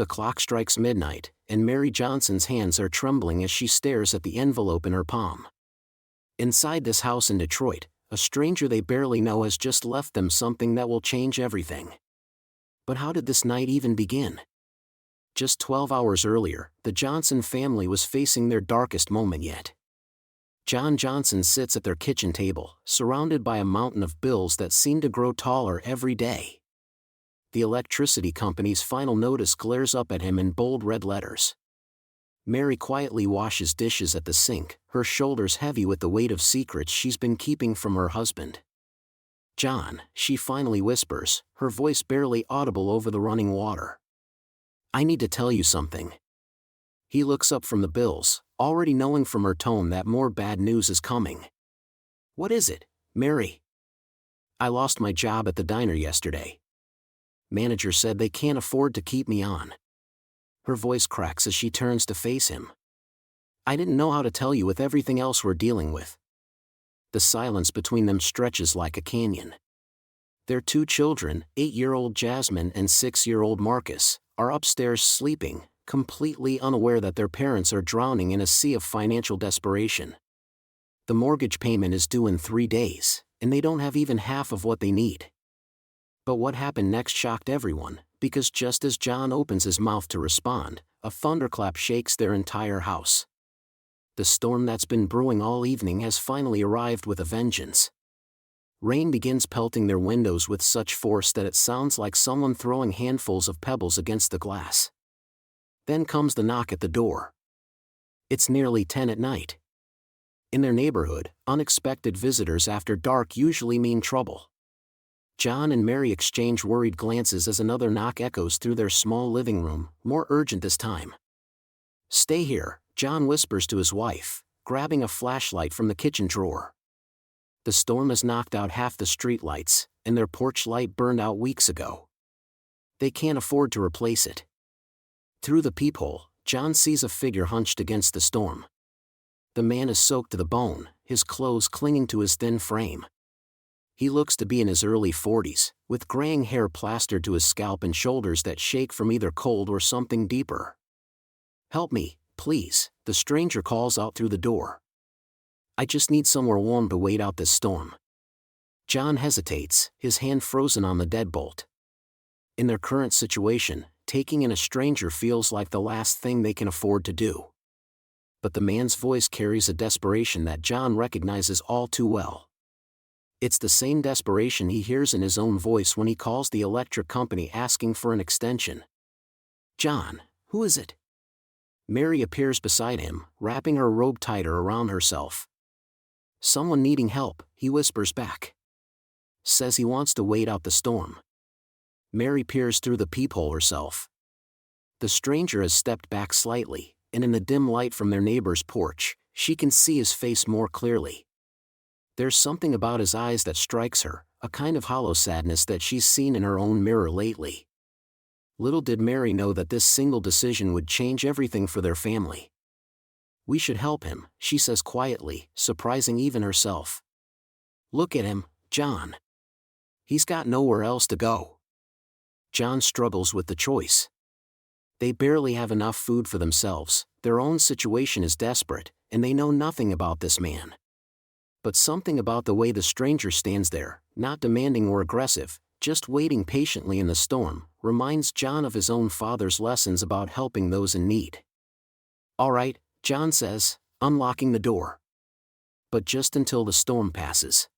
The clock strikes midnight, and Mary Johnson's hands are trembling as she stares at the envelope in her palm. Inside this house in Detroit, a stranger they barely know has just left them something that will change everything. But how did this night even begin? Just 12 hours earlier, the Johnson family was facing their darkest moment yet. John Johnson sits at their kitchen table, surrounded by a mountain of bills that seem to grow taller every day. The electricity company's final notice glares up at him in bold red letters. Mary quietly washes dishes at the sink, her shoulders heavy with the weight of secrets she's been keeping from her husband. "John," she finally whispers, her voice barely audible over the running water. "I need to tell you something." He looks up from the bills, already knowing from her tone that more bad news is coming. "What is it, Mary?" "I lost my job at the diner yesterday. Manager said they can't afford to keep me on." Her voice cracks as she turns to face him. "I didn't know how to tell you with everything else we're dealing with." The silence between them stretches like a canyon. Their 2 children, 8-year-old Jasmine and 6-year-old Marcus, are upstairs sleeping, completely unaware that their parents are drowning in a sea of financial desperation. The mortgage payment is due in 3 days, and they don't have even half of what they need. But what happened next shocked everyone, because just as John opens his mouth to respond, a thunderclap shakes their entire house. The storm that's been brewing all evening has finally arrived with a vengeance. Rain begins pelting their windows with such force that it sounds like someone throwing handfuls of pebbles against the glass. Then comes the knock at the door. It's nearly 10 at night. In their neighborhood, unexpected visitors after dark usually mean trouble. John and Mary exchange worried glances as another knock echoes through their small living room, more urgent this time. "Stay here," John whispers to his wife, grabbing a flashlight from the kitchen drawer. The storm has knocked out half the street lights, and their porch light burned out weeks ago. They can't afford to replace it. Through the peephole, John sees a figure hunched against the storm. The man is soaked to the bone, his clothes clinging to his thin frame. He looks to be in his early 40s, with graying hair plastered to his scalp and shoulders that shake from either cold or something deeper. "Help me, please," the stranger calls out through the door. "I just need somewhere warm to wait out this storm." John hesitates, his hand frozen on the deadbolt. In their current situation, taking in a stranger feels like the last thing they can afford to do. But the man's voice carries a desperation that John recognizes all too well. It's the same desperation he hears in his own voice when he calls the electric company asking for an extension. "John, who is it?" Mary appears beside him, wrapping her robe tighter around herself. "Someone needing help," he whispers back. "Says he wants to wait out the storm." Mary peers through the peephole herself. The stranger has stepped back slightly, and in the dim light from their neighbor's porch, she can see his face more clearly. There's something about his eyes that strikes her, a kind of hollow sadness that she's seen in her own mirror lately. Little did Mary know that this single decision would change everything for their family. "We should help him," she says quietly, surprising even herself. "Look at him, John. He's got nowhere else to go." John struggles with the choice. They barely have enough food for themselves, their own situation is desperate, and they know nothing about this man. But something about the way the stranger stands there, not demanding or aggressive, just waiting patiently in the storm, reminds John of his own father's lessons about helping those in need. "All right," John says, unlocking the door. But just until the storm passes.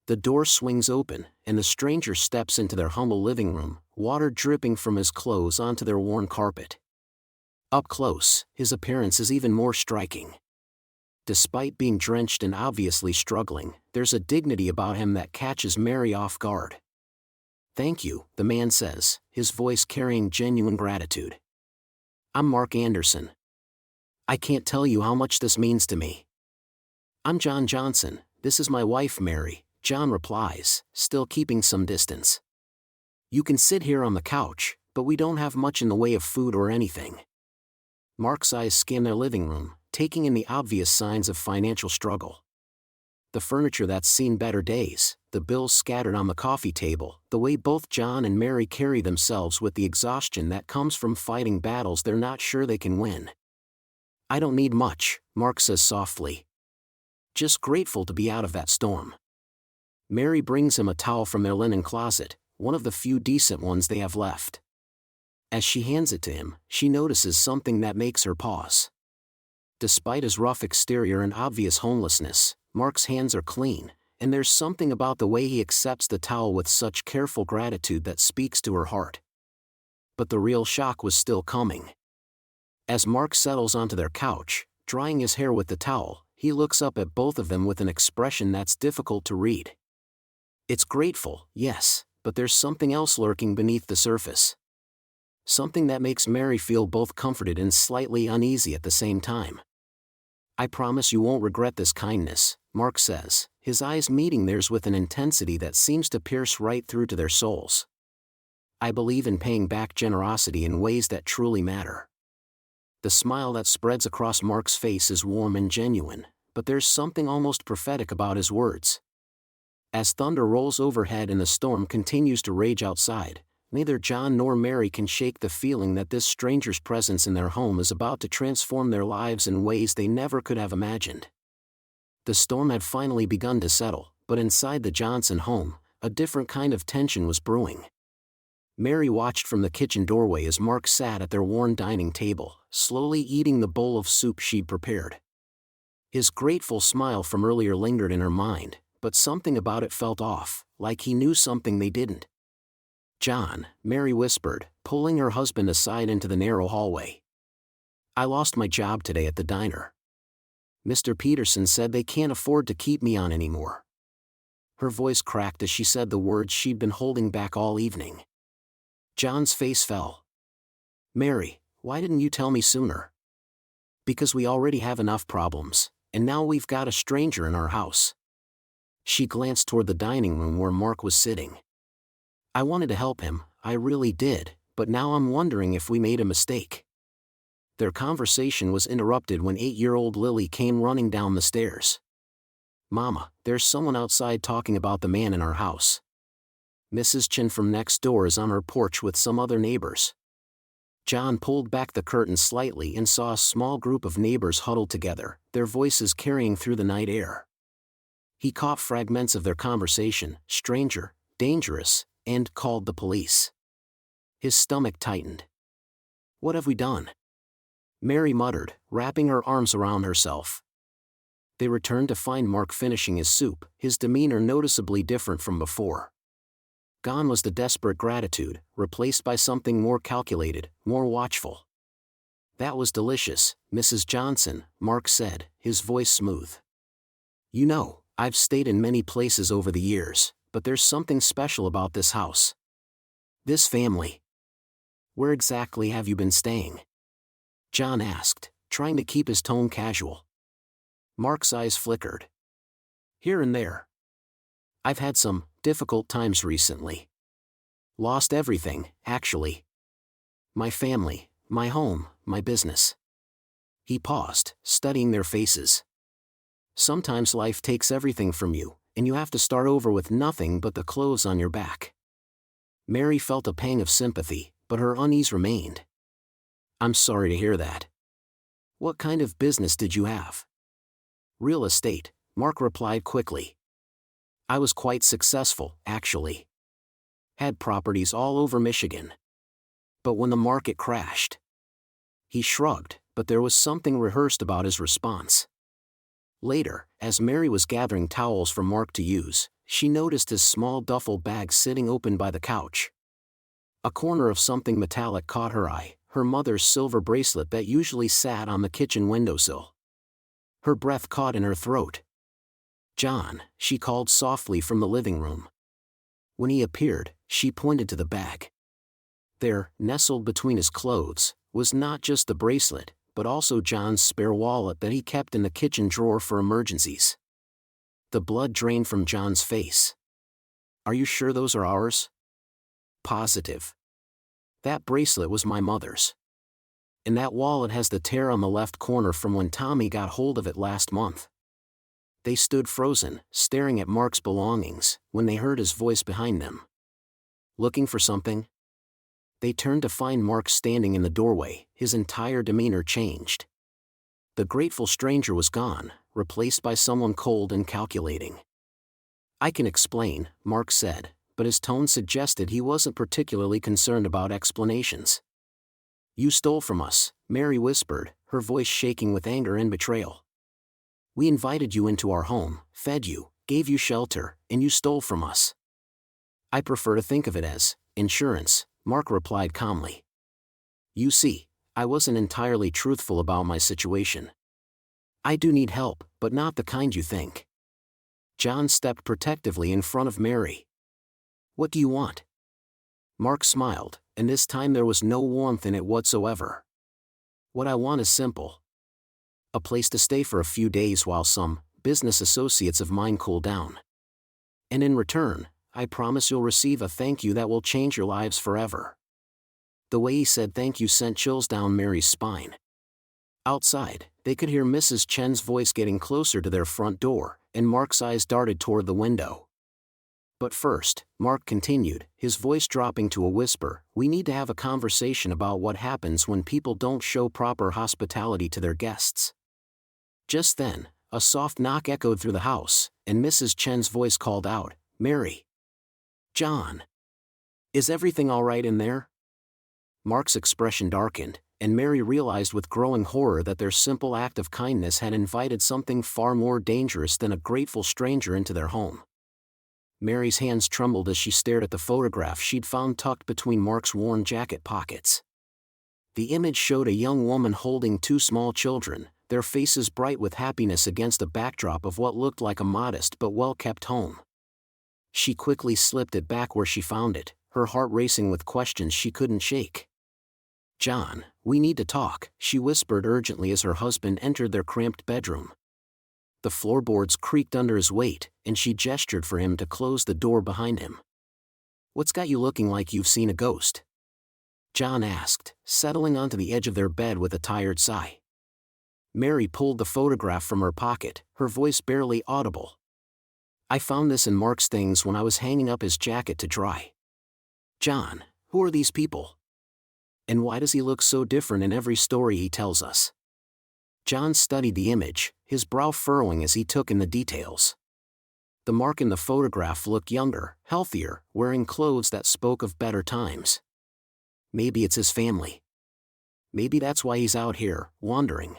The door swings open, and the stranger steps into their humble living room, water dripping from his clothes onto their worn carpet. Up close, his appearance is even more striking. Despite being drenched and obviously struggling, there's a dignity about him that catches Mary off guard. "Thank you," the man says, his voice carrying genuine gratitude. "I'm Mark Anderson. I can't tell you how much this means to me." "I'm John Johnson, this is my wife Mary," John replies, still keeping some distance. "You can sit here on the couch, but we don't have much in the way of food or anything." Mark's eyes scan their living room, taking in the obvious signs of financial struggle. the furniture that's seen better days, the bills scattered on the coffee table, the way both John and Mary carry themselves with the exhaustion that comes from fighting battles they're not sure they can win. "I don't need much," Mark says softly. "Just grateful to be out of that storm." Mary brings him a towel from their linen closet, one of the few decent ones they have left. As she hands it to him, she notices something that makes her pause. Despite his rough exterior and obvious homelessness, Mark's hands are clean, and there's something about the way he accepts the towel with such careful gratitude that speaks to her heart. But the real shock was still coming. As Mark settles onto their couch, drying his hair with the towel, he looks up at both of them with an expression that's difficult to read. It's grateful, yes, but there's something else lurking beneath the surface. Something that makes Mary feel both comforted and slightly uneasy at the same time. "I promise you won't regret this kindness," Mark says, his eyes meeting theirs with an intensity that seems to pierce right through to their souls. "I believe in paying back generosity in ways that truly matter." The smile that spreads across Mark's face is warm and genuine, but there's something almost prophetic about his words. As thunder rolls overhead and the storm continues to rage outside, neither John nor Mary can shake the feeling that this stranger's presence in their home is about to transform their lives in ways they never could have imagined. The storm had finally begun to settle, but inside the Johnson home, a different kind of tension was brewing. Mary watched from the kitchen doorway as Mark sat at their worn dining table, slowly eating the bowl of soup she'd prepared. His grateful smile from earlier lingered in her mind, but something about it felt off, like he knew something they didn't. "John," Mary whispered, pulling her husband aside into the narrow hallway. "I lost my job today at the diner. Mr. Peterson said they can't afford to keep me on anymore." Her voice cracked as she said the words she'd been holding back all evening. John's face fell. "Mary, why didn't you tell me sooner?" "Because we already have enough problems, and now we've got a stranger in our house." She glanced toward the dining room where Mark was sitting. "I wanted to help him, I really did, but now I'm wondering if we made a mistake." Their conversation was interrupted when 8-year-old Lily came running down the stairs. "Mama, there's someone outside talking about the man in our house. Mrs. Chin from next door is on her porch with some other neighbors." John pulled back the curtain slightly and saw a small group of neighbors huddled together, their voices carrying through the night air. He caught fragments of their conversation: stranger, dangerous, and called the police. His stomach tightened. "What have we done?" Mary muttered, wrapping her arms around herself. They returned to find Mark finishing his soup, his demeanor noticeably different from before. Gone was the desperate gratitude, replaced by something more calculated, more watchful. "That was delicious, Mrs. Johnson," Mark said, his voice smooth. "You know, I've stayed in many places over the years, but there's something special about this house. This family." "Where exactly have you been staying?" John asked, trying to keep his tone casual. Mark's eyes flickered. "Here and there. I've had some difficult times recently. Lost everything, actually. My family, my home, my business." He paused, studying their faces. "Sometimes life takes everything from you, and you have to start over with nothing but the clothes on your back." Mary felt a pang of sympathy, but her unease remained. "I'm sorry to hear that. What kind of business did you have?" "Real estate," Mark replied quickly. "I was quite successful, actually. Had properties all over Michigan. But when the market crashed..." He shrugged, but there was something rehearsed about his response. Later, as Mary was gathering towels for Mark to use, she noticed his small duffel bag sitting open by the couch. A corner of something metallic caught her eye, her mother's silver bracelet that usually sat on the kitchen windowsill. Her breath caught in her throat. "John," she called softly from the living room. When he appeared, she pointed to the bag. There, nestled between his clothes, was not just the bracelet, but also John's spare wallet that he kept in the kitchen drawer for emergencies. The blood drained from John's face. "Are you sure those are ours?" "Positive. That bracelet was my mother's. And that wallet has the tear on the left corner from when Tommy got hold of it last month." They stood frozen, staring at Mark's belongings, when they heard his voice behind them. Looking for something? They turned to find Mark standing in the doorway, his entire demeanor changed. The grateful stranger was gone, replaced by someone cold and calculating. "I can explain," Mark said, but his tone suggested he wasn't particularly concerned about explanations. "You stole from us," Mary whispered, her voice shaking with anger and betrayal. "We invited you into our home, fed you, gave you shelter, and you stole from us." "I prefer to think of it as insurance," Mark replied calmly. "You see, I wasn't entirely truthful about my situation. I do need help, but not the kind you think." John stepped protectively in front of Mary. "What do you want?" Mark smiled, and this time there was no warmth in it whatsoever. "What I want is simple. A place to stay for a few days while some business associates of mine cool down. And in return, I promise you'll receive a thank you that will change your lives forever." The way he said thank you sent chills down Mary's spine. Outside, they could hear Mrs. Chen's voice getting closer to their front door, and Mark's eyes darted toward the window. "But first," Mark continued, his voice dropping to a whisper, "we need to have a conversation about what happens when people don't show proper hospitality to their guests." Just then, a soft knock echoed through the house, and Mrs. Chen's voice called out, "Mary." "John. Is everything all right in there?" Mark's expression darkened, and Mary realized with growing horror that their simple act of kindness had invited something far more dangerous than a grateful stranger into their home. Mary's hands trembled as she stared at the photograph she'd found tucked between Mark's worn jacket pockets. The image showed a young woman holding two small children, their faces bright with happiness against a backdrop of what looked like a modest but well-kept home. She quickly slipped it back where she found it, her heart racing with questions she couldn't shake. "John, we need to talk," she whispered urgently as her husband entered their cramped bedroom. The floorboards creaked under his weight, and she gestured for him to close the door behind him. "What's got you looking like you've seen a ghost?" John asked, settling onto the edge of their bed with a tired sigh. Mary pulled the photograph from her pocket, her voice barely audible. "I found this in Mark's things when I was hanging up his jacket to dry." "John, who are these people? And why does he look so different in every story he tells us?" John studied the image, his brow furrowing as he took in the details. The Mark in the photograph looked younger, healthier, wearing clothes that spoke of better times. Maybe it's his family. Maybe that's why he's out here, wandering.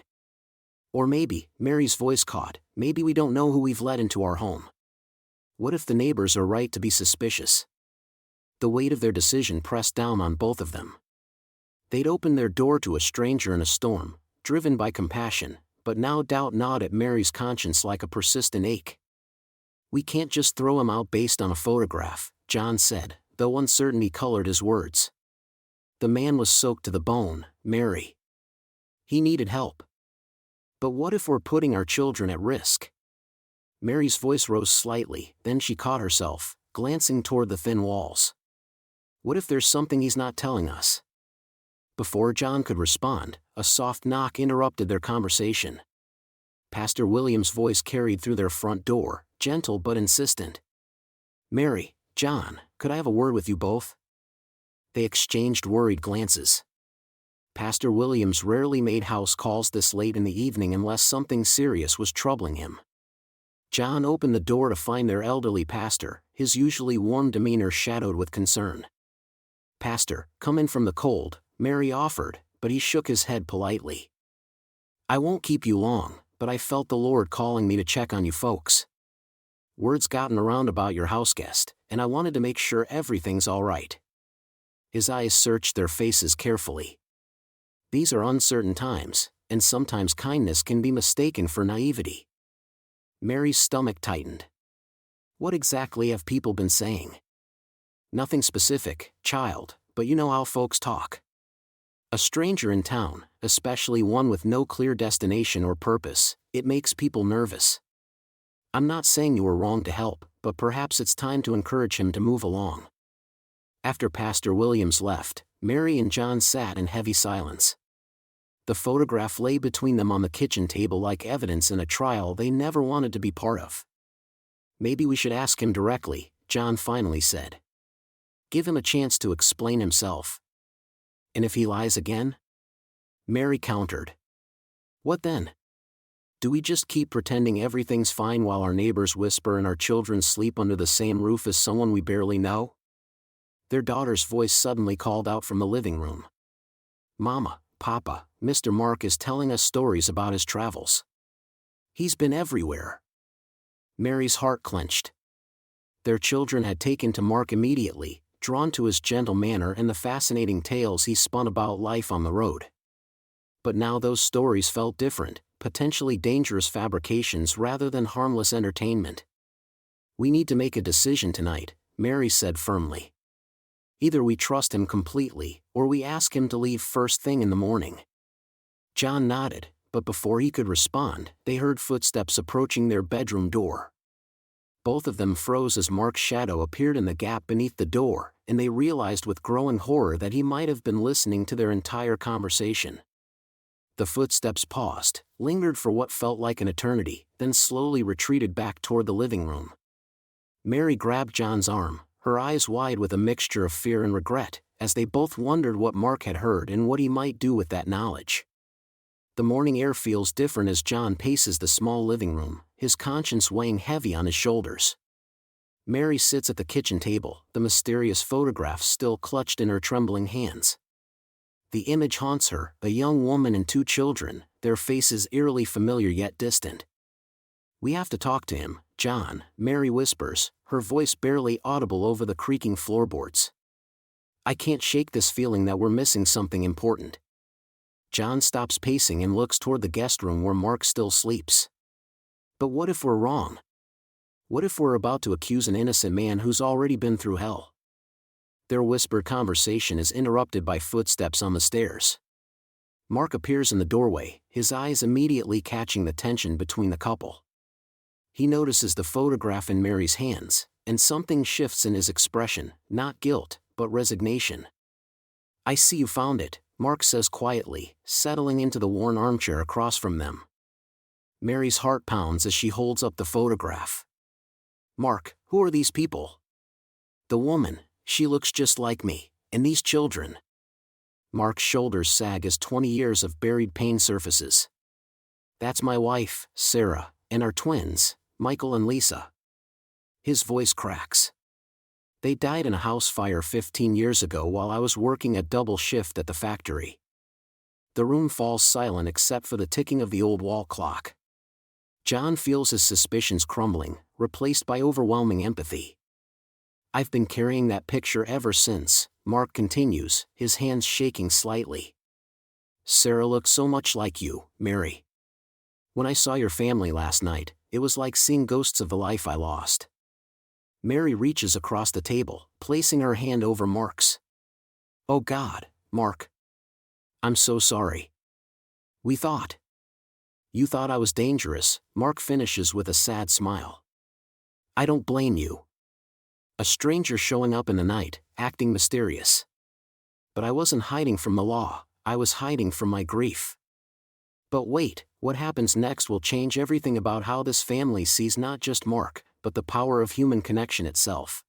Or maybe, Mary's voice caught, maybe we don't know who we've let into our home. What if the neighbors are right to be suspicious? The weight of their decision pressed down on both of them. They'd opened their door to a stranger in a storm, driven by compassion, but now doubt gnawed at Mary's conscience like a persistent ache. "We can't just throw him out based on a photograph," John said, though uncertainty colored his words. "The man was soaked to the bone, Mary. He needed help. But what if we're putting our children at risk?" Mary's voice rose slightly, then she caught herself, glancing toward the thin walls. "What if there's something he's not telling us?" Before John could respond, a soft knock interrupted their conversation. Pastor William's voice carried through their front door, gentle but insistent. "Mary, John, could I have a word with you both?" They exchanged worried glances. Pastor Williams rarely made house calls this late in the evening unless something serious was troubling him. John opened the door to find their elderly pastor, his usually warm demeanor shadowed with concern. "Pastor, come in from the cold," Mary offered, but he shook his head politely. "I won't keep you long, but I felt the Lord calling me to check on you folks. Word's gotten around about your houseguest, and I wanted to make sure everything's all right." His eyes searched their faces carefully. These are uncertain times, and sometimes kindness can be mistaken for naivety. Mary's stomach tightened. "What exactly have people been saying?" "Nothing specific, child, but you know how folks talk. A stranger in town, especially one with no clear destination or purpose, it makes people nervous. I'm not saying you were wrong to help, but perhaps it's time to encourage him to move along." After Pastor Williams left, Mary and John sat in heavy silence. The photograph lay between them on the kitchen table like evidence in a trial they never wanted to be part of. "Maybe we should ask him directly," John finally said. "Give him a chance to explain himself." "And if he lies again?" Mary countered. "What then? Do we just keep pretending everything's fine while our neighbors whisper and our children sleep under the same roof as someone we barely know?" Their daughter's voice suddenly called out from the living room. "Mama, Papa, Mr. Mark is telling us stories about his travels. He's been everywhere." Mary's heart clenched. Their children had taken to Mark immediately, drawn to his gentle manner and the fascinating tales he spun about life on the road. But now those stories felt different, potentially dangerous fabrications rather than harmless entertainment. "We need to make a decision tonight," Mary said firmly. "Either we trust him completely, or we ask him to leave first thing in the morning." John nodded, but before he could respond, they heard footsteps approaching their bedroom door. Both of them froze as Mark's shadow appeared in the gap beneath the door, and they realized with growing horror that he might have been listening to their entire conversation. The footsteps paused, lingered for what felt like an eternity, then slowly retreated back toward the living room. Mary grabbed John's arm, her eyes wide with a mixture of fear and regret, as they both wondered what Mark had heard and what he might do with that knowledge. The morning air feels different as John paces the small living room, his conscience weighing heavy on his shoulders. Mary sits at the kitchen table, the mysterious photograph still clutched in her trembling hands. The image haunts her, a young woman and two children, their faces eerily familiar yet distant. "We have to talk to him, John," Mary whispers, her voice barely audible over the creaking floorboards. "I can't shake this feeling that we're missing something important." John stops pacing and looks toward the guest room where Mark still sleeps. "But what if we're wrong? What if we're about to accuse an innocent man who's already been through hell?" Their whispered conversation is interrupted by footsteps on the stairs. Mark appears in the doorway, his eyes immediately catching the tension between the couple. He notices the photograph in Mary's hands, and something shifts in his expression, not guilt, but resignation. "I see you found it," Mark says quietly, settling into the worn armchair across from them. Mary's heart pounds as she holds up the photograph. "Mark, who are these people?" "The woman, she looks just like me, and these children." Mark's shoulders sag as 20 years of buried pain surfaces. "That's my wife, Sarah, and our twins, Michael and Lisa." His voice cracks. "They died in a house fire 15 years ago while I was working a double shift at the factory." The room falls silent except for the ticking of the old wall clock. John feels his suspicions crumbling, replaced by overwhelming empathy. "I've been carrying that picture ever since," Mark continues, his hands shaking slightly. "Sarah looked so much like you, Mary. When I saw your family last night, it was like seeing ghosts of the life I lost." Mary reaches across the table, placing her hand over Mark's. "Oh God, Mark. I'm so sorry. We thought. You thought I was dangerous," Mark finishes with a sad smile. "I don't blame you. A stranger showing up in the night, acting mysterious. But I wasn't hiding from the law, I was hiding from my grief." But wait, what happens next will change everything about how this family sees not just Mark, but the power of human connection itself.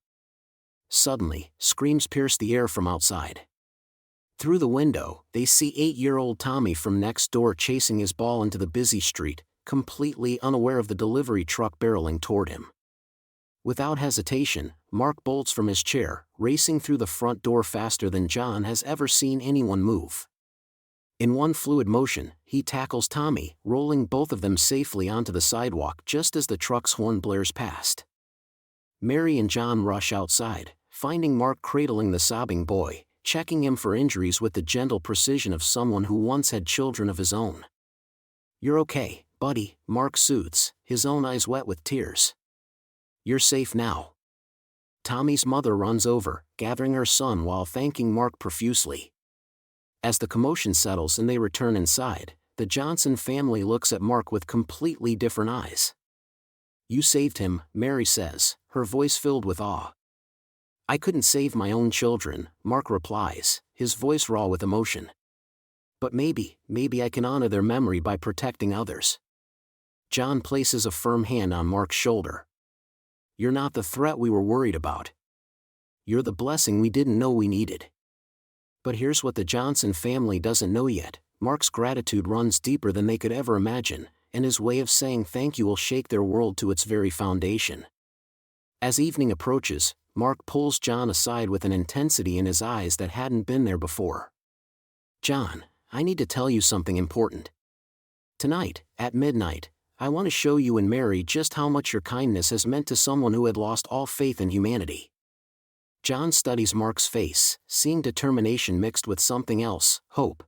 Suddenly, screams pierce the air from outside. Through the window, they see 8-year-old Tommy from next door chasing his ball into the busy street, completely unaware of the delivery truck barreling toward him. Without hesitation, Mark bolts from his chair, racing through the front door faster than John has ever seen anyone move. In one fluid motion, he tackles Tommy, rolling both of them safely onto the sidewalk just as the truck's horn blares past. Mary and John rush outside, finding Mark cradling the sobbing boy, checking him for injuries with the gentle precision of someone who once had children of his own. "You're okay, buddy," Mark soothes, his own eyes wet with tears. "You're safe now." Tommy's mother runs over, gathering her son while thanking Mark profusely. As the commotion settles and they return inside, the Johnson family looks at Mark with completely different eyes. "You saved him," Mary says, her voice filled with awe. "I couldn't save my own children," Mark replies, his voice raw with emotion. But maybe I can honor their memory by protecting others. John places a firm hand on Mark's shoulder. You're not the threat we were worried about. You're the blessing we didn't know we needed. But here's what the Johnson family doesn't know yet. Mark's gratitude runs deeper than they could ever imagine, and his way of saying thank you will shake their world to its very foundation. As evening approaches, Mark pulls John aside with an intensity in his eyes that hadn't been there before. John, I need to tell you something important. Tonight, at midnight, I want to show you and Mary just how much your kindness has meant to someone who had lost all faith in humanity. John studies Mark's face, seeing determination mixed with something else, hope.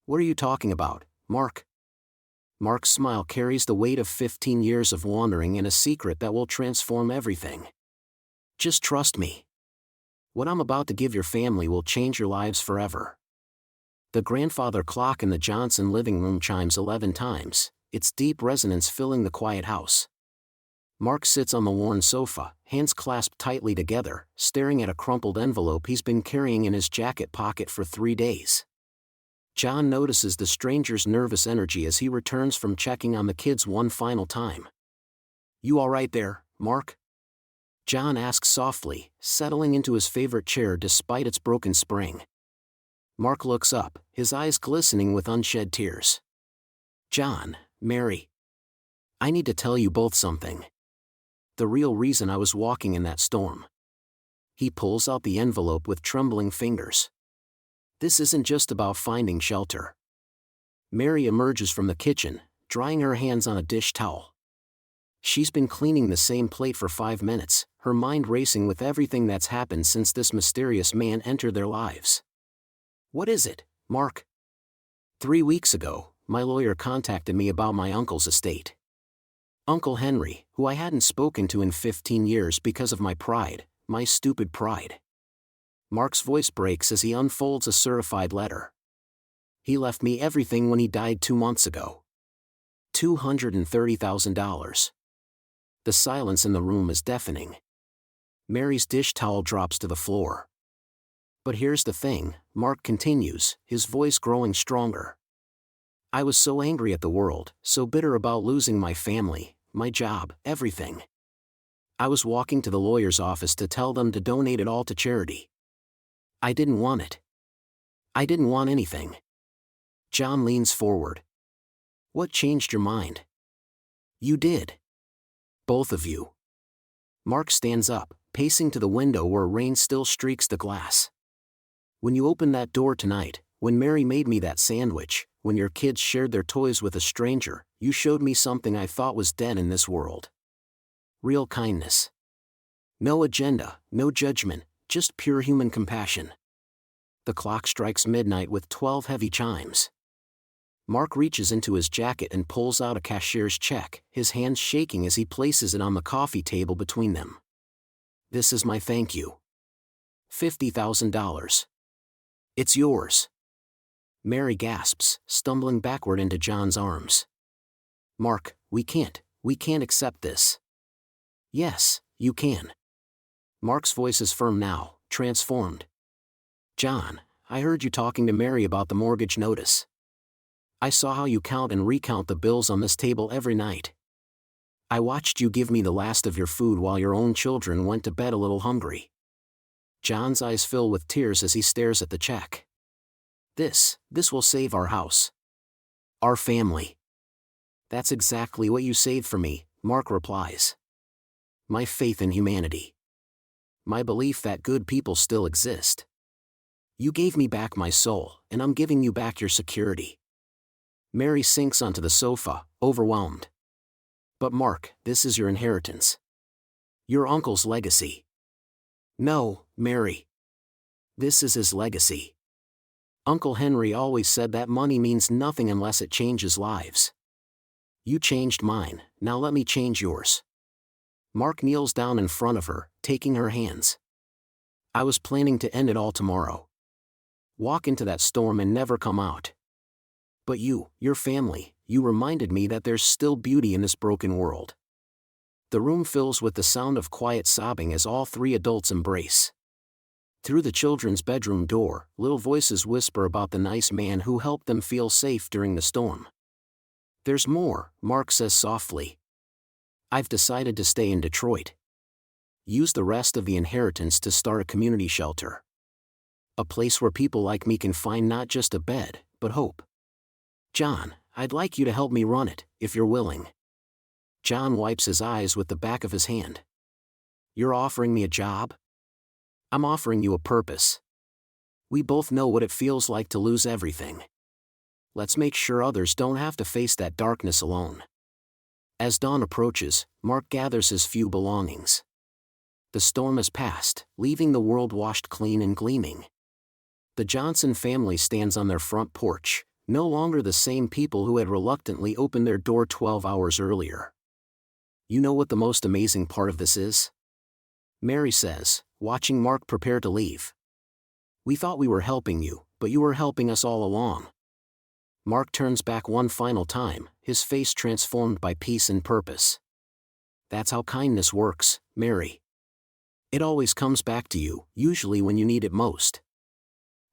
What are you talking about, Mark? Mark's smile carries the weight of 15 years of wandering and a secret that will transform everything. Just trust me. What I'm about to give your family will change your lives forever. The grandfather clock in the Johnson living room chimes 11 times, its deep resonance filling the quiet house. Mark sits on the worn sofa, hands clasped tightly together, staring at a crumpled envelope he's been carrying in his jacket pocket for 3 days. John notices the stranger's nervous energy as he returns from checking on the kids one final time. You all right there, Mark? John asks softly, settling into his favorite chair despite its broken spring. Mark looks up, his eyes glistening with unshed tears. John, Mary. I need to tell you both something. The real reason I was walking in that storm. He pulls out the envelope with trembling fingers. This isn't just about finding shelter. Mary emerges from the kitchen, drying her hands on a dish towel. She's been cleaning the same plate for 5 minutes, her mind racing with everything that's happened since this mysterious man entered their lives. What is it, Mark? 3 weeks ago, my lawyer contacted me about my uncle's estate. Uncle Henry, who I hadn't spoken to in 15 years because of my pride, my stupid pride. Mark's voice breaks as he unfolds a certified letter. He left me everything when he died 2 months ago. $230,000. The silence in the room is deafening. Mary's dish towel drops to the floor. But here's the thing, Mark continues, his voice growing stronger. I was so angry at the world, so bitter about losing my family, my job, everything. I was walking to the lawyer's office to tell them to donate it all to charity. I didn't want it. I didn't want anything. John leans forward. What changed your mind? You did. Both of you. Mark stands up, pacing to the window where rain still streaks the glass. When you opened that door tonight, when Mary made me that sandwich, when your kids shared their toys with a stranger, you showed me something I thought was dead in this world. Real kindness. No agenda, no judgment, just pure human compassion. The clock strikes midnight with 12 heavy chimes. Mark reaches into his jacket and pulls out a cashier's check, his hands shaking as he places it on the coffee table between them. This is my thank you. $50,000. It's yours. Mary gasps, stumbling backward into John's arms. Mark, we can't accept this. Yes, you can. Mark's voice is firm now, transformed. John, I heard you talking to Mary about the mortgage notice. I saw how you count and recount the bills on this table every night. I watched you give me the last of your food while your own children went to bed a little hungry. John's eyes fill with tears as he stares at the check. This will save our house. Our family. That's exactly what you saved for me, Mark replies. My faith in humanity. My belief that good people still exist. You gave me back my soul, and I'm giving you back your security. Mary sinks onto the sofa, overwhelmed. But Mark, this is your inheritance. Your uncle's legacy. No, Mary. This is his legacy. Uncle Henry always said that money means nothing unless it changes lives. You changed mine, now let me change yours. Mark kneels down in front of her, taking her hands. I was planning to end it all tomorrow. Walk into that storm and never come out. But you, your family, you reminded me that there's still beauty in this broken world. The room fills with the sound of quiet sobbing as all three adults embrace. Through the children's bedroom door, little voices whisper about the nice man who helped them feel safe during the storm. "There's more," Mark says softly. "I've decided to stay in Detroit. Use the rest of the inheritance to start a community shelter. A place where people like me can find not just a bed, but hope. John, I'd like you to help me run it, if you're willing." John wipes his eyes with the back of his hand. "You're offering me a job? I'm offering you a purpose. We both know what it feels like to lose everything. Let's make sure others don't have to face that darkness alone." As dawn approaches, Mark gathers his few belongings. The storm has passed, leaving the world washed clean and gleaming. The Johnson family stands on their front porch, no longer the same people who had reluctantly opened their door 12 hours earlier. "You know what the most amazing part of this is?" Mary says, watching Mark prepare to leave. "We thought we were helping you, but you were helping us all along." Mark turns back one final time, his face transformed by peace and purpose. "That's how kindness works, Mary. It always comes back to you, usually when you need it most."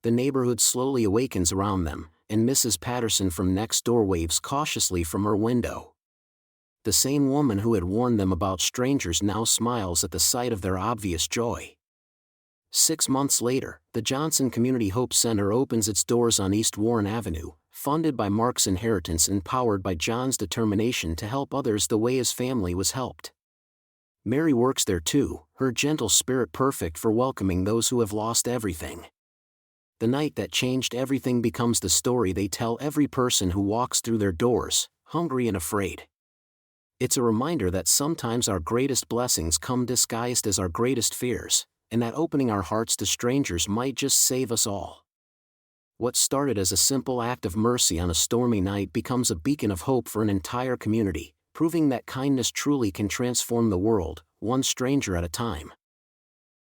The neighborhood slowly awakens around them, and Mrs. Patterson from next door waves cautiously from her window. The same woman who had warned them about strangers now smiles at the sight of their obvious joy. 6 months later, the Johnson Community Hope Center opens its doors on East Warren Avenue, funded by Mark's inheritance and powered by John's determination to help others the way his family was helped. Mary works there too, her gentle spirit perfect for welcoming those who have lost everything. The night that changed everything becomes the story they tell every person who walks through their doors, hungry and afraid. It's a reminder that sometimes our greatest blessings come disguised as our greatest fears, and that opening our hearts to strangers might just save us all. What started as a simple act of mercy on a stormy night becomes a beacon of hope for an entire community, proving that kindness truly can transform the world, one stranger at a time.